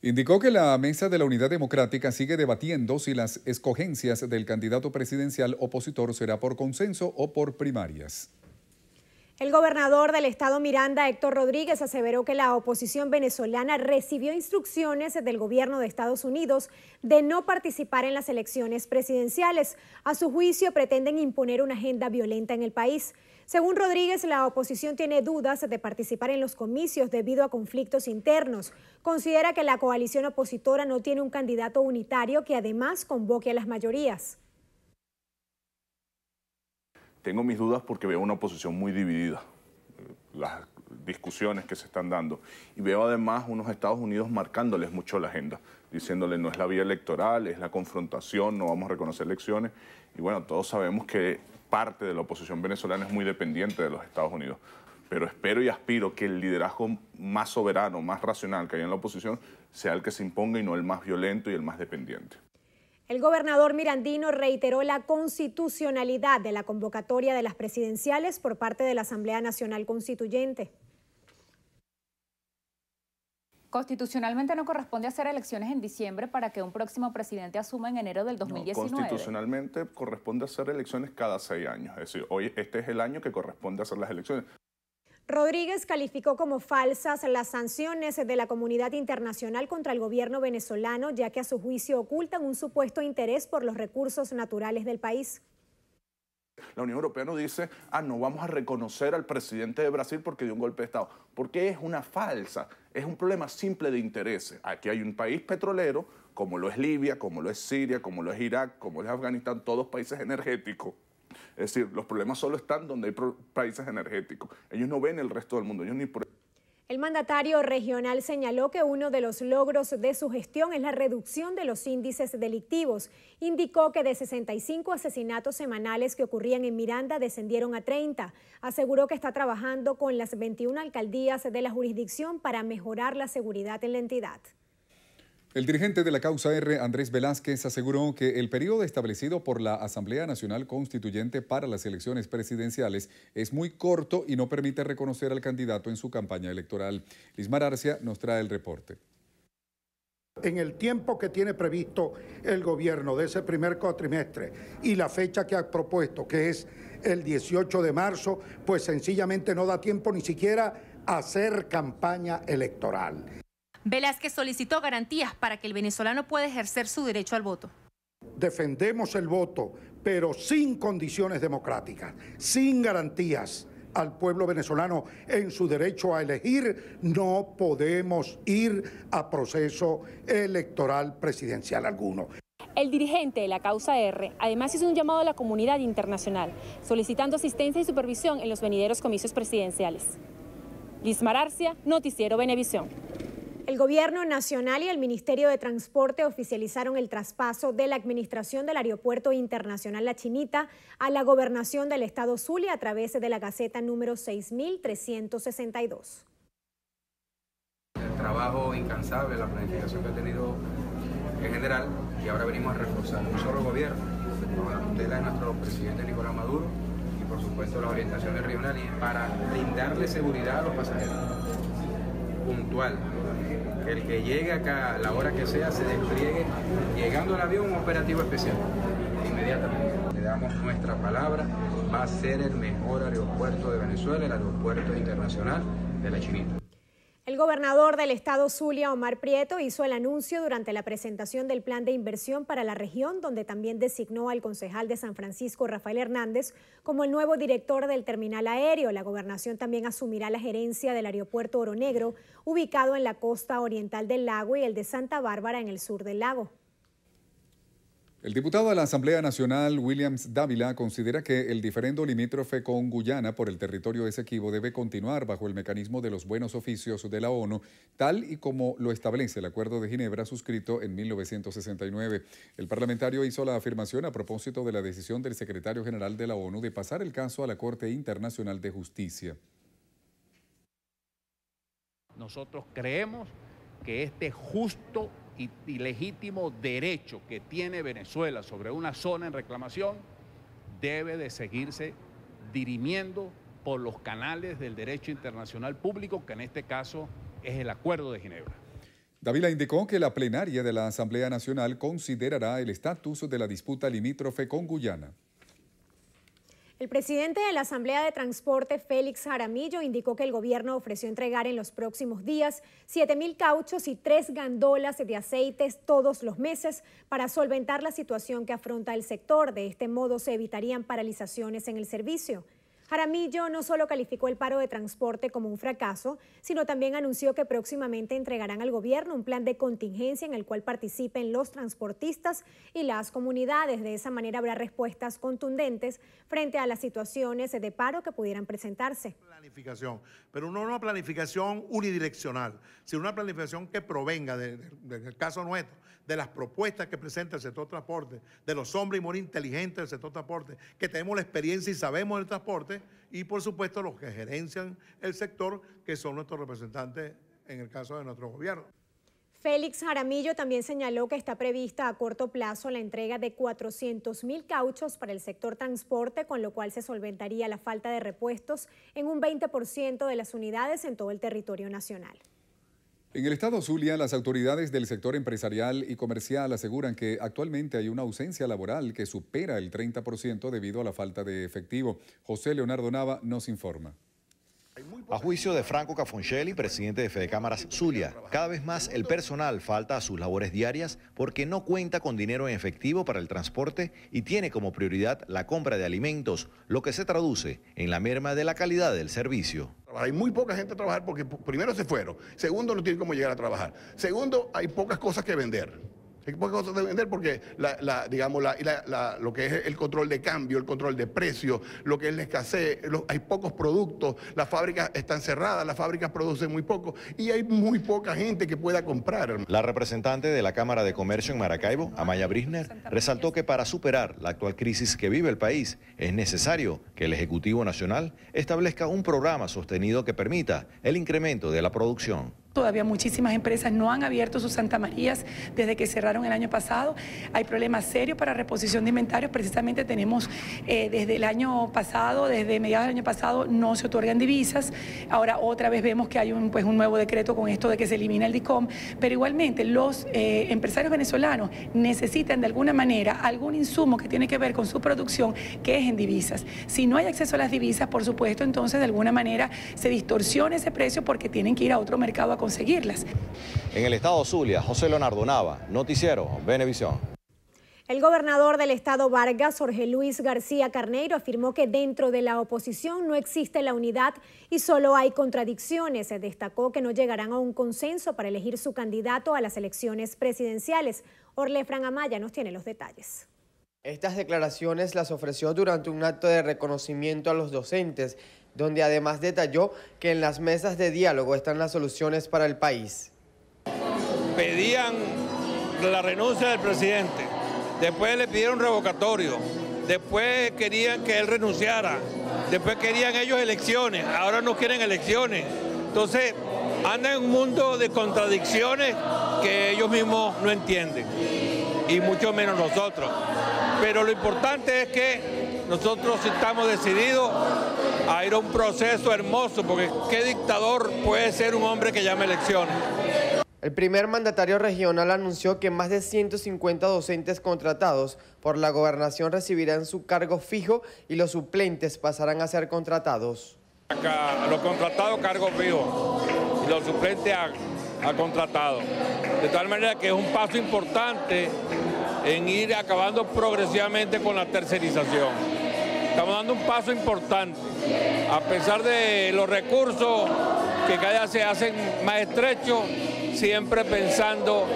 Indicó que la Mesa de la Unidad Democrática sigue debatiendo si las escogencias del candidato presidencial opositor será por consenso o por primarias. El gobernador del estado Miranda, Héctor Rodríguez, aseveró que la oposición venezolana recibió instrucciones del gobierno de Estados Unidos de no participar en las elecciones presidenciales. A su juicio, pretenden imponer una agenda violenta en el país. Según Rodríguez, la oposición tiene dudas de participar en los comicios debido a conflictos internos. Considera que la coalición opositora no tiene un candidato unitario que además convoque a las mayorías. Tengo mis dudas porque veo una oposición muy dividida, las discusiones que se están dando. Y veo además unos Estados Unidos marcándoles mucho la agenda, diciéndoles no es la vía electoral, es la confrontación, no vamos a reconocer elecciones. Y bueno, todos sabemos que parte de la oposición venezolana es muy dependiente de los Estados Unidos. Pero espero y aspiro que el liderazgo más soberano, más racional que hay en la oposición sea el que se imponga y no el más violento y el más dependiente. El gobernador mirandino reiteró la constitucionalidad de la convocatoria de las presidenciales por parte de la Asamblea Nacional Constituyente. Constitucionalmente no corresponde hacer elecciones en diciembre para que un próximo presidente asuma en enero del 2019. No, constitucionalmente corresponde hacer elecciones cada 6 años. Es decir, hoy este es el año que corresponde hacer las elecciones. Rodríguez calificó como falsas las sanciones de la comunidad internacional contra el gobierno venezolano, ya que a su juicio ocultan un supuesto interés por los recursos naturales del país. La Unión Europea no dice, no vamos a reconocer al presidente de Brasil porque dio un golpe de Estado, porque es una falsa, es un problema simple de intereses. Aquí hay un país petrolero, como lo es Libia, como lo es Siria, como lo es Irak, como lo es Afganistán, todos países energéticos. Es decir, los problemas solo están donde hay países energéticos. Ellos no ven el resto del mundo. Ellos ni por... El mandatario regional señaló que uno de los logros de su gestión es la reducción de los índices delictivos. Indicó que de 65 asesinatos semanales que ocurrían en Miranda descendieron a 30. Aseguró que está trabajando con las 21 alcaldías de la jurisdicción para mejorar la seguridad en la entidad. El dirigente de la causa R, Andrés Velázquez, aseguró que el periodo establecido por la Asamblea Nacional Constituyente para las elecciones presidenciales es muy corto y no permite reconocer al candidato en su campaña electoral. Lismar Arcia nos trae el reporte. En el tiempo que tiene previsto el gobierno de ese primer cuatrimestre y la fecha que ha propuesto, que es el 18 de marzo, pues sencillamente no da tiempo ni siquiera a hacer campaña electoral. Velázquez solicitó garantías para que el venezolano pueda ejercer su derecho al voto. Defendemos el voto, pero sin condiciones democráticas, sin garantías al pueblo venezolano en su derecho a elegir, no podemos ir a proceso electoral presidencial alguno. El dirigente de la causa R además hizo un llamado a la comunidad internacional, solicitando asistencia y supervisión en los venideros comicios presidenciales. Lismar Arcia, Noticiero Venevisión. El Gobierno Nacional y el Ministerio de Transporte oficializaron el traspaso de la administración del Aeropuerto Internacional La Chinita a la Gobernación del Estado Zulia a través de la Gaceta número 6362. El trabajo incansable, la planificación que ha tenido en general, y ahora venimos a reforzar un solo gobierno, con la tutela de nuestro presidente Nicolás Maduro y por supuesto las orientaciones regionales para brindarle seguridad a los pasajeros. Puntual. El que llegue acá a la hora que sea se despliegue, llegando al avión, un operativo especial. Inmediatamente le damos nuestra palabra, va a ser el mejor aeropuerto de Venezuela, el aeropuerto internacional de La Chinita. El gobernador del estado Zulia, Omar Prieto, hizo el anuncio durante la presentación del plan de inversión para la región, donde también designó al concejal de San Francisco, Rafael Hernández, como el nuevo director del terminal aéreo. La gobernación también asumirá la gerencia del aeropuerto Oro Negro, ubicado en la costa oriental del lago, y el de Santa Bárbara, en el sur del lago. El diputado de la Asamblea Nacional, Williams Dávila, considera que el diferendo limítrofe con Guyana por el territorio Esequibo debe continuar bajo el mecanismo de los buenos oficios de la ONU, tal y como lo establece el Acuerdo de Ginebra suscrito en 1969. El parlamentario hizo la afirmación a propósito de la decisión del secretario general de la ONU de pasar el caso a la Corte Internacional de Justicia. Nosotros creemos que este justo y legítimo derecho que tiene Venezuela sobre una zona en reclamación debe de seguirse dirimiendo por los canales del derecho internacional público, que en este caso es el Acuerdo de Ginebra. Dávila indicó que la plenaria de la Asamblea Nacional considerará el estatus de la disputa limítrofe con Guyana. El presidente de la Asamblea de Transporte, Félix Jaramillo, indicó que el gobierno ofreció entregar en los próximos días 7.000 cauchos y 3 gandolas de aceites todos los meses para solventar la situación que afronta el sector. De este modo se evitarían paralizaciones en el servicio. Jaramillo no solo calificó el paro de transporte como un fracaso, sino también anunció que próximamente entregarán al gobierno un plan de contingencia en el cual participen los transportistas y las comunidades. De esa manera habrá respuestas contundentes frente a las situaciones de paro que pudieran presentarse. Planificación, pero no una planificación unidireccional, sino una planificación que provenga, del caso nuestro, de las propuestas que presenta el sector transporte, de los hombres y mujeres inteligentes del sector transporte, que tenemos la experiencia y sabemos del transporte, y por supuesto los que gerencian el sector, que son nuestros representantes en el caso de nuestro gobierno. Félix Jaramillo también señaló que está prevista a corto plazo la entrega de 400.000 cauchos para el sector transporte, con lo cual se solventaría la falta de repuestos en un 20% de las unidades en todo el territorio nacional. En el estado Zulia, las autoridades del sector empresarial y comercial aseguran que actualmente hay una ausencia laboral que supera el 30% debido a la falta de efectivo. José Leonardo Nava nos informa. A juicio de Franco Cafoncelli, presidente de Fedecámaras Zulia, cada vez más el personal falta a sus labores diarias porque no cuenta con dinero en efectivo para el transporte y tiene como prioridad la compra de alimentos, lo que se traduce en la merma de la calidad del servicio. Hay muy poca gente a trabajar porque primero se fueron, segundo no tienen cómo llegar a trabajar, segundo hay pocas cosas que vender. Hay pocas cosas de vender porque lo que es el control de cambio, el control de precios, lo que es la escasez, hay pocos productos, las fábricas están cerradas, las fábricas producen muy poco y hay muy poca gente que pueda comprar. La representante de la Cámara de Comercio en Maracaibo, Amaya Brisner, resaltó que para superar la actual crisis que vive el país es necesario que el Ejecutivo Nacional establezca un programa sostenido que permita el incremento de la producción. Todavía muchísimas empresas no han abierto sus Santa Marías desde que cerraron el año pasado. Hay problemas serios para reposición de inventarios. Precisamente tenemos desde el año pasado, desde mediados del año pasado, no se otorgan divisas. Ahora otra vez vemos que hay un nuevo decreto con esto de que se elimina el DICOM. Pero igualmente los empresarios venezolanos necesitan de alguna manera algún insumo que tiene que ver con su producción que es en divisas. Si no hay acceso a las divisas, por supuesto, entonces de alguna manera se distorsiona ese precio porque tienen que ir a otro mercado a conseguirlas. En el estado Zulia, José Leonardo Nava, Noticiero Venevisión. El gobernador del estado Vargas, Jorge Luis García Carneiro, afirmó que dentro de la oposición no existe la unidad y solo hay contradicciones. Se destacó que no llegarán a un consenso para elegir su candidato a las elecciones presidenciales. Orlefran Amaya nos tiene los detalles. Estas declaraciones las ofreció durante un acto de reconocimiento a los docentes, donde además detalló que en las mesas de diálogo están las soluciones para el país. Pedían la renuncia del presidente, después le pidieron revocatorio, después querían que él renunciara, después querían ellos elecciones, ahora no quieren elecciones. Entonces andan en un mundo de contradicciones que ellos mismos no entienden, y mucho menos nosotros. Pero lo importante es que nosotros estamos decididos a ir a un proceso hermoso, porque ¿qué dictador puede ser un hombre que llame elecciones? El primer mandatario regional anunció que más de 150 docentes contratados por la gobernación recibirán su cargo fijo y los suplentes pasarán a ser contratados. Acá, los contratados cargo fijo y los suplentes a contratados. De tal manera que es un paso importante en ir acabando progresivamente con la tercerización. Estamos dando un paso importante, a pesar de los recursos que cada día se hacen más estrechos, siempre pensando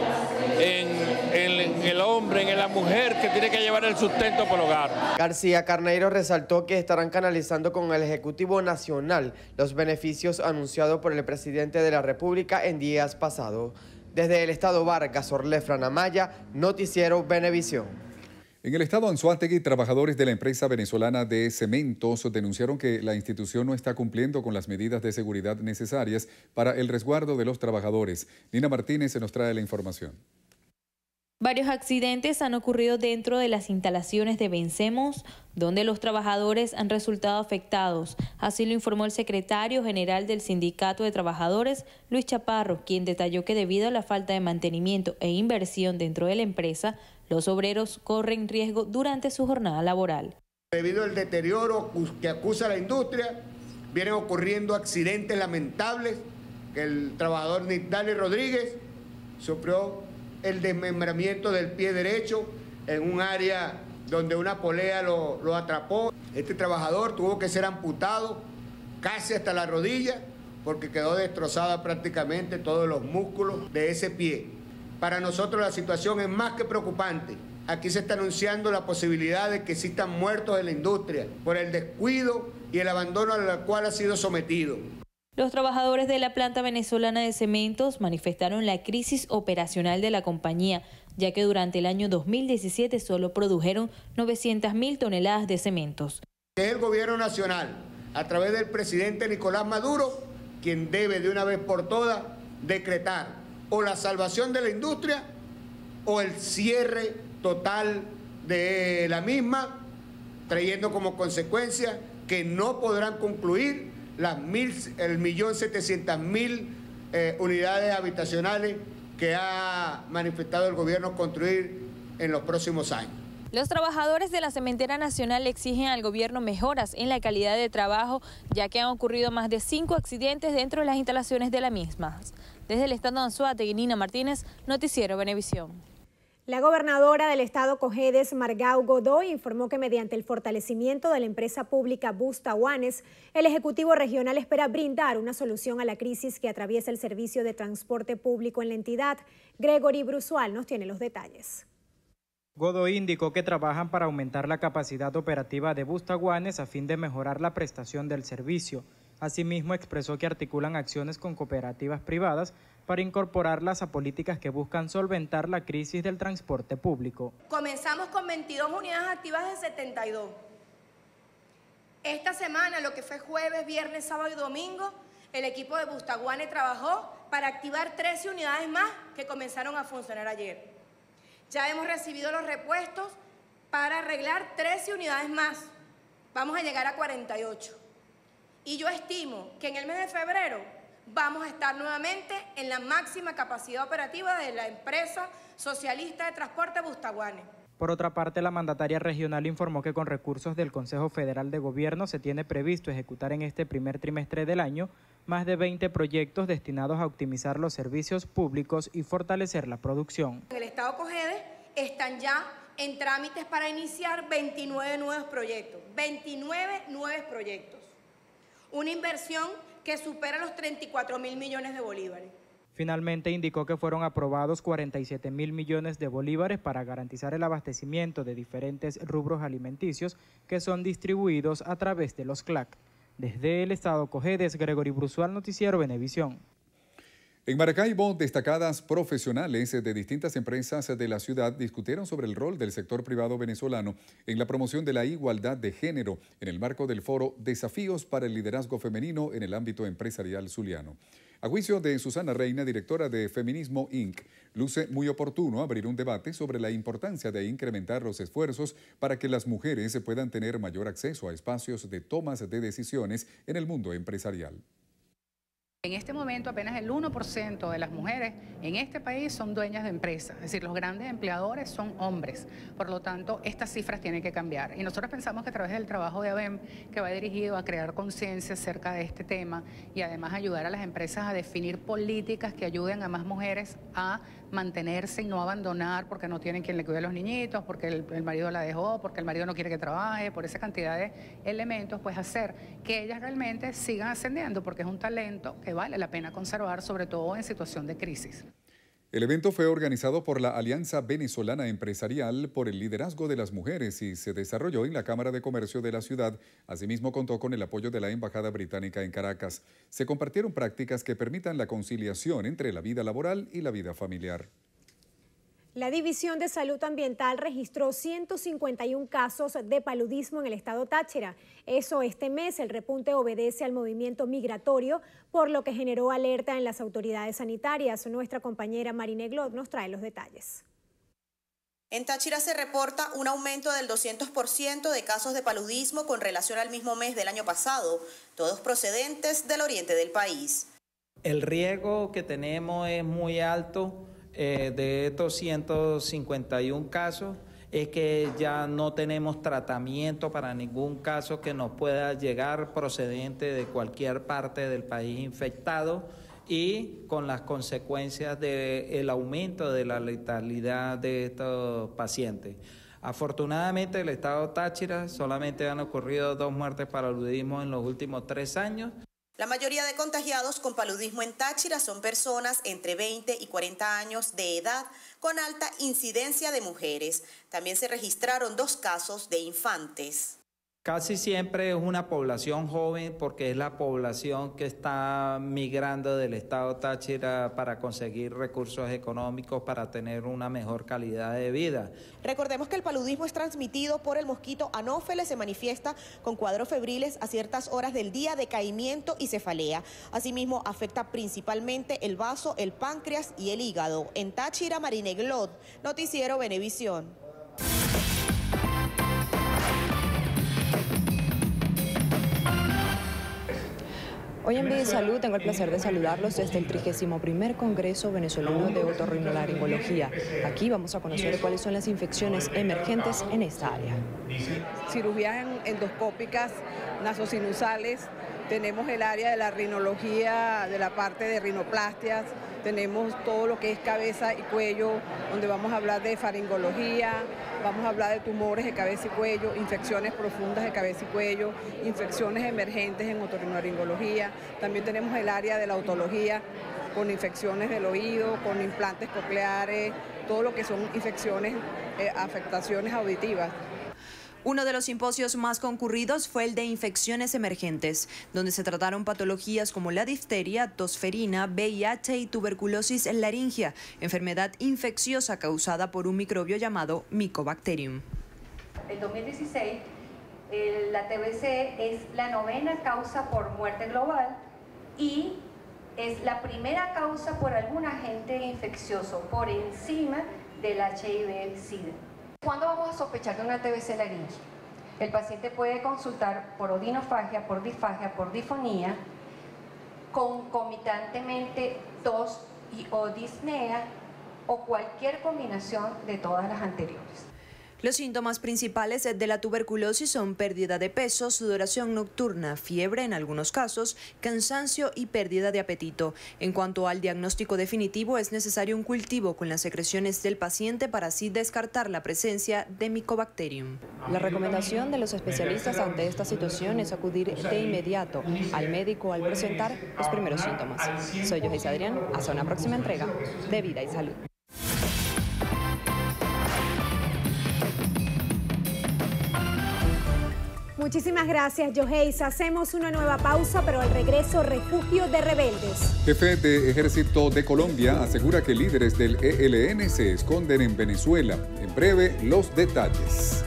en el hombre, en la mujer que tiene que llevar el sustento por el hogar. García Carneiro resaltó que estarán canalizando con el Ejecutivo Nacional los beneficios anunciados por el presidente de la República en días pasados. Desde el estado Vargas, Orlefran Amaya, Noticiero Venevisión. En el estado Anzoátegui, trabajadores de la empresa venezolana de cementos denunciaron que la institución no está cumpliendo con las medidas de seguridad necesarias para el resguardo de los trabajadores. Nina Martínez se nos trae la información. Varios accidentes han ocurrido dentro de las instalaciones de Vencemos, donde los trabajadores han resultado afectados. Así lo informó el secretario general del Sindicato de Trabajadores, Luis Chaparro, quien detalló que debido a la falta de mantenimiento e inversión dentro de la empresa, los obreros corren riesgo durante su jornada laboral. Debido al deterioro que acusa la industria, vienen ocurriendo accidentes lamentables, que el trabajador Nidali Rodríguez sufrió el desmembramiento del pie derecho en un área donde una polea lo atrapó. Este trabajador tuvo que ser amputado casi hasta la rodilla porque quedó destrozada prácticamente todos los músculos de ese pie. Para nosotros la situación es más que preocupante. Aquí se está anunciando la posibilidad de que existan muertos en la industria por el descuido y el abandono al cual ha sido sometido. Los trabajadores de la planta venezolana de cementos manifestaron la crisis operacional de la compañía, ya que durante el año 2017 solo produjeron 900.000 toneladas de cementos. Es el gobierno nacional, a través del presidente Nicolás Maduro, quien debe de una vez por todas decretar o la salvación de la industria o el cierre total de la misma, trayendo como consecuencia que no podrán concluir las 1.700.000 unidades habitacionales que ha manifestado el gobierno construir en los próximos años. Los trabajadores de la Cementera Nacional exigen al gobierno mejoras en la calidad de trabajo, ya que han ocurrido más de 5 accidentes dentro de las instalaciones de la misma. Desde el estado de Anzoátegui, Nina Martínez, Noticiero Venevisión. La gobernadora del estado Cojedes, Margao Godoy, informó que mediante el fortalecimiento de la empresa pública Bustaguanes, el Ejecutivo Regional espera brindar una solución a la crisis que atraviesa el servicio de transporte público en la entidad. Gregory Brusual nos tiene los detalles. Godoy indicó que trabajan para aumentar la capacidad operativa de Bustaguanes a fin de mejorar la prestación del servicio. Asimismo, expresó que articulan acciones con cooperativas privadas para incorporarlas a políticas que buscan solventar la crisis del transporte público. Comenzamos con 22 unidades activas de 72. Esta semana, lo que fue jueves, viernes, sábado y domingo, el equipo de Bustaguanes trabajó para activar 13 unidades más que comenzaron a funcionar ayer. Ya hemos recibido los repuestos para arreglar 13 unidades más. Vamos a llegar a 48. Y yo estimo que en el mes de febrero vamos a estar nuevamente en la máxima capacidad operativa de la empresa socialista de transporte Bustaguanes. Por otra parte, la mandataria regional informó que con recursos del Consejo Federal de Gobierno se tiene previsto ejecutar en este primer trimestre del año más de 20 proyectos destinados a optimizar los servicios públicos y fortalecer la producción. En el estado Cojedes están ya en trámites para iniciar 29 nuevos proyectos, 29 nuevos proyectos. Una inversión que supera los 34.000 millones de bolívares. Finalmente indicó que fueron aprobados 47.000 millones de bolívares para garantizar el abastecimiento de diferentes rubros alimenticios que son distribuidos a través de los CLAC. Desde el estado Cojedes, Gregory Brusual, Noticiero Venevisión. En Maracaibo, destacadas profesionales de distintas empresas de la ciudad discutieron sobre el rol del sector privado venezolano en la promoción de la igualdad de género en el marco del foro Desafíos para el Liderazgo Femenino en el ámbito empresarial zuliano. A juicio de Susana Reina, directora de Feminismo Inc., luce muy oportuno abrir un debate sobre la importancia de incrementar los esfuerzos para que las mujeres puedan tener mayor acceso a espacios de tomas de decisiones en el mundo empresarial. En este momento apenas el 1% de las mujeres en este país son dueñas de empresas, es decir, los grandes empleadores son hombres, por lo tanto estas cifras tienen que cambiar y nosotros pensamos que a través del trabajo de ABEM, que va dirigido a crear conciencia acerca de este tema y además ayudar a las empresas a definir políticas que ayuden a más mujeres a mantenerse y no abandonar porque no tienen quien le cuide a los niñitos, porque el marido la dejó, porque el marido no quiere que trabaje, por esa cantidad de elementos, pues hacer que ellas realmente sigan ascendiendo porque es un talento que vale la pena conservar, sobre todo en situación de crisis. El evento fue organizado por la Alianza Venezolana Empresarial por el liderazgo de las mujeres y se desarrolló en la Cámara de Comercio de la ciudad. Asimismo, contó con el apoyo de la Embajada Británica en Caracas. Se compartieron prácticas que permitan la conciliación entre la vida laboral y la vida familiar. La División de Salud Ambiental registró 151 casos de paludismo en el estado Táchira. Eso este mes. El repunte obedece al movimiento migratorio, por lo que generó alerta en las autoridades sanitarias. Nuestra compañera Marine Glot nos trae los detalles. En Táchira se reporta un aumento del 200% de casos de paludismo con relación al mismo mes del año pasado, todos procedentes del oriente del país. El riesgo que tenemos es muy alto. De estos 151 casos es que ya no tenemos tratamiento para ningún caso que nos pueda llegar procedente de cualquier parte del país infectado, y con las consecuencias del aumento de la letalidad de estos pacientes. Afortunadamente, en el estado Táchira solamente han ocurrido 2 muertes por paludismo en los últimos 3 años. La mayoría de contagiados con paludismo en Táchira son personas entre 20 y 40 años de edad, con alta incidencia de mujeres. También se registraron 2 casos de infantes. Casi siempre es una población joven porque es la población que está migrando del estado Táchira para conseguir recursos económicos para tener una mejor calidad de vida. Recordemos que el paludismo es transmitido por el mosquito Anófeles, se manifiesta con cuadros febriles a ciertas horas del día, decaimiento y cefalea. Asimismo, afecta principalmente el vaso, el páncreas y el hígado. En Táchira, Marine Glot, Noticiero Venevisión. Hoy en Vida y Salud tengo el placer de saludarlos desde el 31º Congreso Venezolano de Otorrinolaringología. Aquí vamos a conocer cuáles son las infecciones emergentes en esta área. Cirugías endoscópicas, nasosinusales, tenemos el área de la rinología, de la parte de rinoplastias, tenemos todo lo que es cabeza y cuello, donde vamos a hablar de faringología, vamos a hablar de tumores de cabeza y cuello, infecciones profundas de cabeza y cuello, infecciones emergentes en otorrinolaringología. También tenemos el área de la otología, con infecciones del oído, con implantes cocleares, todo lo que son infecciones, afectaciones auditivas. Uno de los simposios más concurridos fue el de infecciones emergentes, donde se trataron patologías como la difteria, tosferina, VIH y tuberculosis laringea, enfermedad infecciosa causada por un microbio llamado Mycobacterium. En 2016, la TBC es la 9ª causa por muerte global y es la primera causa por algún agente infeccioso por encima del HIV-Sida. ¿Cuándo vamos a sospechar de una TBC laringea? El paciente puede consultar por odinofagia, por disfagia, por difonía, concomitantemente tos o disnea o cualquier combinación de todas las anteriores. Los síntomas principales de la tuberculosis son pérdida de peso, sudoración nocturna, fiebre en algunos casos, cansancio y pérdida de apetito. En cuanto al diagnóstico definitivo, es necesario un cultivo con las secreciones del paciente para así descartar la presencia de Mycobacterium. La recomendación de los especialistas ante esta situación es acudir de inmediato al médico al presentar los primeros síntomas. Soy Joyce Adrián, hasta una próxima entrega de Vida y Salud. Muchísimas gracias, Joyce. Hacemos una nueva pausa, pero al regreso, refugio de rebeldes. Jefe de Ejército de Colombia asegura que líderes del ELN se esconden en Venezuela. En breve, los detalles.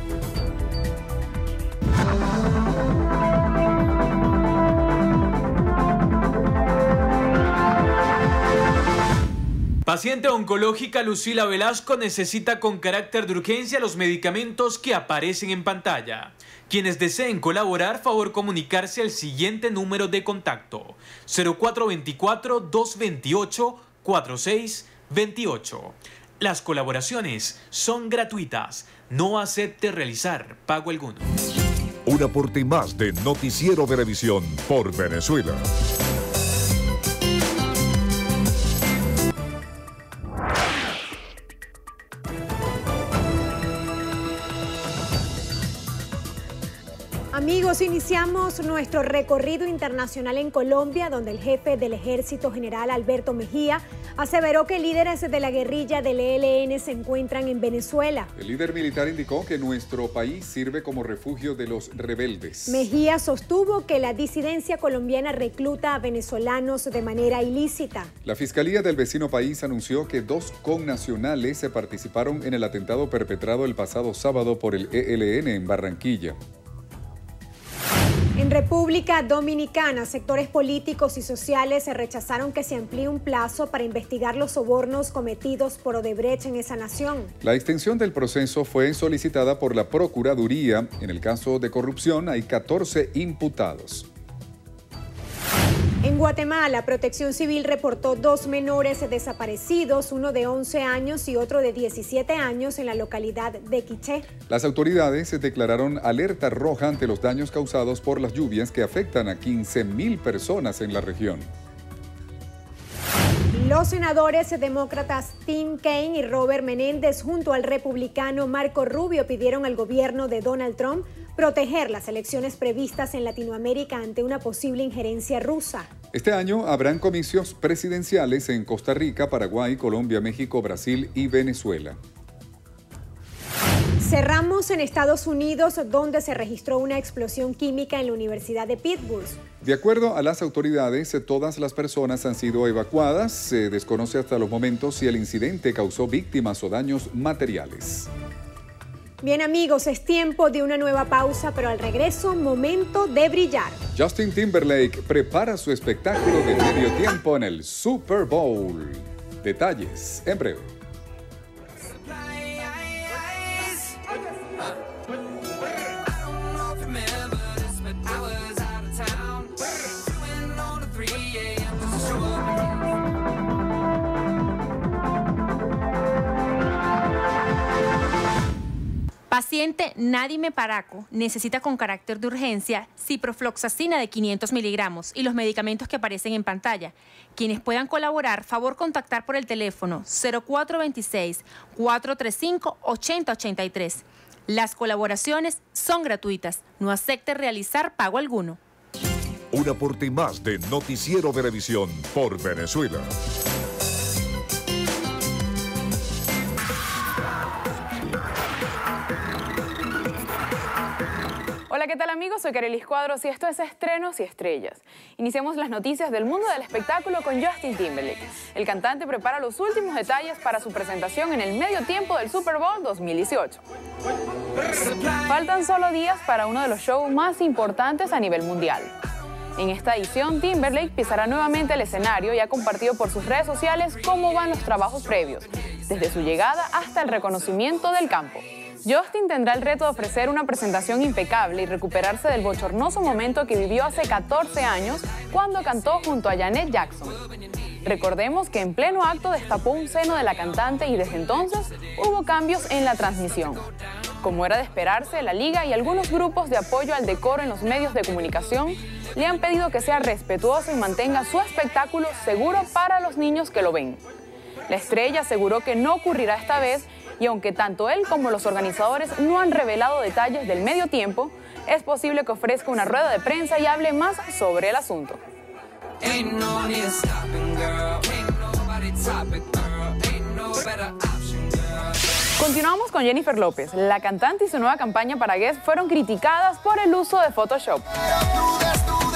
Paciente oncológica Lucila Velasco necesita con carácter de urgencia los medicamentos que aparecen en pantalla. Quienes deseen colaborar, favor comunicarse al siguiente número de contacto: 0424-228-4628. Las colaboraciones son gratuitas. No acepte realizar pago alguno. Un aporte más de Noticiero Venevisión por Venezuela. Amigos, iniciamos nuestro recorrido internacional en Colombia, donde el jefe del Ejército General Alberto Mejía aseveró que líderes de la guerrilla del ELN se encuentran en Venezuela. El líder militar indicó que nuestro país sirve como refugio de los rebeldes. Mejía sostuvo que la disidencia colombiana recluta a venezolanos de manera ilícita. La Fiscalía del vecino país anunció que 2 connacionales se participaron en el atentado perpetrado el pasado sábado por el ELN en Barranquilla. En República Dominicana, sectores políticos y sociales rechazaron que se amplíe un plazo para investigar los sobornos cometidos por Odebrecht en esa nación. La extensión del proceso fue solicitada por la Procuraduría. En el caso de corrupción hay 14 imputados. En Guatemala, Protección Civil reportó 2 menores desaparecidos, uno de 11 años y otro de 17 años en la localidad de Quiché. Las autoridades declararon alerta roja ante los daños causados por las lluvias que afectan a 15.000 personas en la región. Los senadores demócratas Tim Kaine y Robert Menéndez junto al republicano Marco Rubio pidieron al gobierno de Donald Trump proteger las elecciones previstas en Latinoamérica ante una posible injerencia rusa. Este año habrán comicios presidenciales en Costa Rica, Paraguay, Colombia, México, Brasil y Venezuela. Cerramos en Estados Unidos, donde se registró una explosión química en la Universidad de Pittsburgh. De acuerdo a las autoridades, todas las personas han sido evacuadas. Se desconoce hasta los momentos si el incidente causó víctimas o daños materiales. Bien amigos, es tiempo de una nueva pausa, pero al regreso, momento de brillar. Justin Timberlake prepara su espectáculo de medio tiempo en el Super Bowl. Detalles en breve. Paciente Nadime Paraco necesita con carácter de urgencia ciprofloxacina de 500 miligramos y los medicamentos que aparecen en pantalla. Quienes puedan colaborar, favor contactar por el teléfono 0426-435-8083. Las colaboraciones son gratuitas. No acepte realizar pago alguno. Un aporte más de Noticiero Venevisión por Venezuela. Hola, ¿qué tal amigos? Soy Carelis Cuadros y esto es Estrenos y Estrellas. Iniciamos las noticias del mundo del espectáculo con Justin Timberlake. El cantante prepara los últimos detalles para su presentación en el medio tiempo del Super Bowl 2018. Faltan solo días para uno de los shows más importantes a nivel mundial. En esta edición, Timberlake pisará nuevamente el escenario y ha compartido por sus redes sociales cómo van los trabajos previos, desde su llegada hasta el reconocimiento del campo. Justin tendrá el reto de ofrecer una presentación impecable y recuperarse del bochornoso momento que vivió hace 14 años cuando cantó junto a Janet Jackson. Recordemos que en pleno acto destapó un seno de la cantante y desde entonces hubo cambios en la transmisión. Como era de esperarse, la Liga y algunos grupos de apoyo al decoro en los medios de comunicación le han pedido que sea respetuoso y mantenga su espectáculo seguro para los niños que lo ven. La estrella aseguró que no ocurrirá esta vez y aunque tanto él como los organizadores no han revelado detalles del medio tiempo, es posible que ofrezca una rueda de prensa y hable más sobre el asunto. Continuamos con Jennifer López. La cantante y su nueva campaña para Guess fueron criticadas por el uso de Photoshop.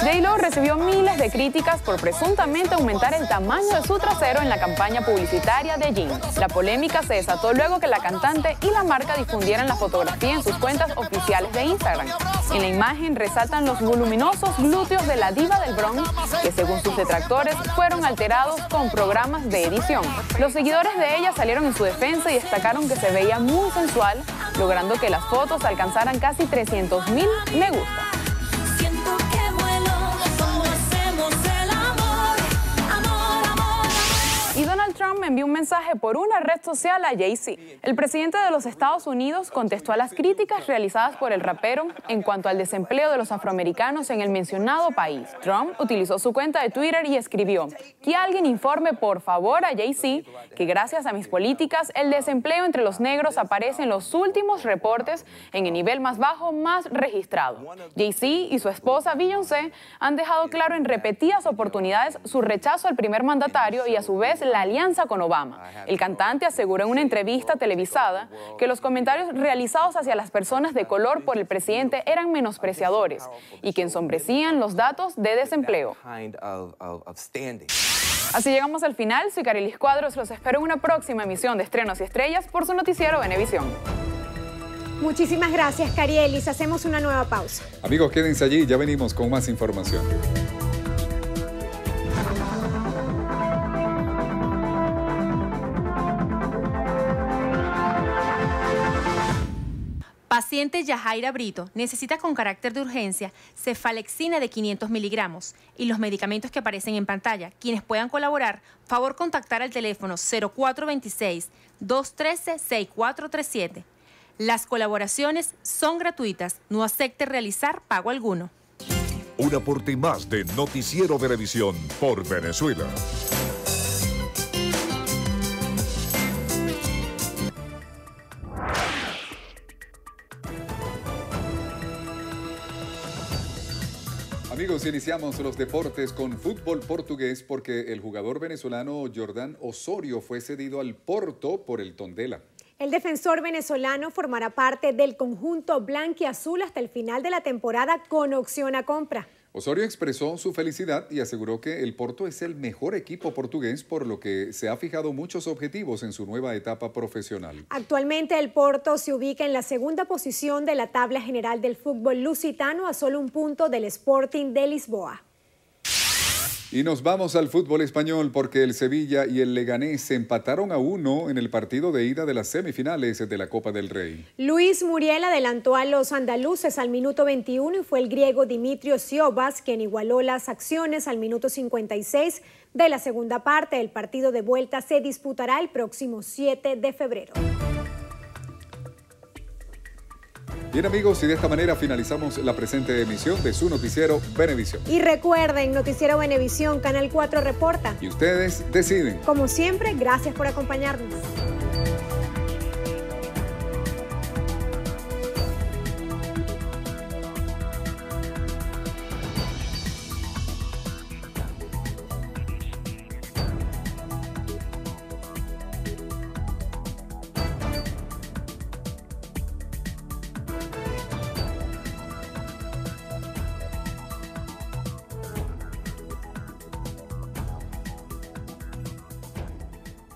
J.Lo recibió miles de críticas por presuntamente aumentar el tamaño de su trasero en la campaña publicitaria de Jeans. La polémica se desató luego que la cantante y la marca difundieran la fotografía en sus cuentas oficiales de Instagram. En la imagen resaltan los voluminosos glúteos de la diva del Bronx, que según sus detractores fueron alterados con programas de edición. Los seguidores de ella salieron en su defensa y destacaron que se veía muy sensual, logrando que las fotos alcanzaran casi 300,000 me gusta. Y Donald Trump envió un mensaje por una red social a Jay-Z. El presidente de los Estados Unidos contestó a las críticas realizadas por el rapero en cuanto al desempleo de los afroamericanos en el mencionado país. Trump utilizó su cuenta de Twitter y escribió: que alguien informe por favor a Jay-Z que gracias a mis políticas el desempleo entre los negros aparece en los últimos reportes en el nivel más bajo más registrado. Jay-Z y su esposa Beyoncé han dejado claro en repetidas oportunidades su rechazo al primer mandatario y a su vez la alianza con Obama. El cantante aseguró en una entrevista televisada que los comentarios realizados hacia las personas de color por el presidente eran menospreciadores y que ensombrecían los datos de desempleo. Así llegamos al final. Soy Carelis Cuadros. Los espero en una próxima emisión de Estrenos y Estrellas por su noticiero Venevisión. Muchísimas gracias, Carielis. Hacemos una nueva pausa. Amigos, quédense allí. Ya venimos con más información. Paciente Yajaira Brito necesita con carácter de urgencia cefalexina de 500 miligramos y los medicamentos que aparecen en pantalla. Quienes puedan colaborar, favor contactar al teléfono 0426-213-6437. Las colaboraciones son gratuitas, no acepte realizar pago alguno. Un aporte más de Noticiero Venevisión por Venezuela. Amigos, iniciamos los deportes con fútbol portugués porque el jugador venezolano Jordán Osorio fue cedido al Porto por el Tondela. El defensor venezolano formará parte del conjunto blanquiazul hasta el final de la temporada con opción a compra. Osorio expresó su felicidad y aseguró que el Porto es el mejor equipo portugués, por lo que se ha fijado muchos objetivos en su nueva etapa profesional. Actualmente el Porto se ubica en la segunda posición de la tabla general del fútbol lusitano a solo un punto del Sporting de Lisboa. Y nos vamos al fútbol español porque el Sevilla y el Leganés se empataron a 1 en el partido de ida de las semifinales de la Copa del Rey. Luis Muriel adelantó a los andaluces al minuto 21 y fue el griego Dimitrios Siobas quien igualó las acciones al minuto 56 de la segunda parte. El partido de vuelta se disputará el próximo 7 de febrero. Bien amigos, y de esta manera finalizamos la presente emisión de su noticiero Venevisión. Y recuerden, Noticiero Venevisión, Canal 4 reporta. Y ustedes deciden. Como siempre, gracias por acompañarnos.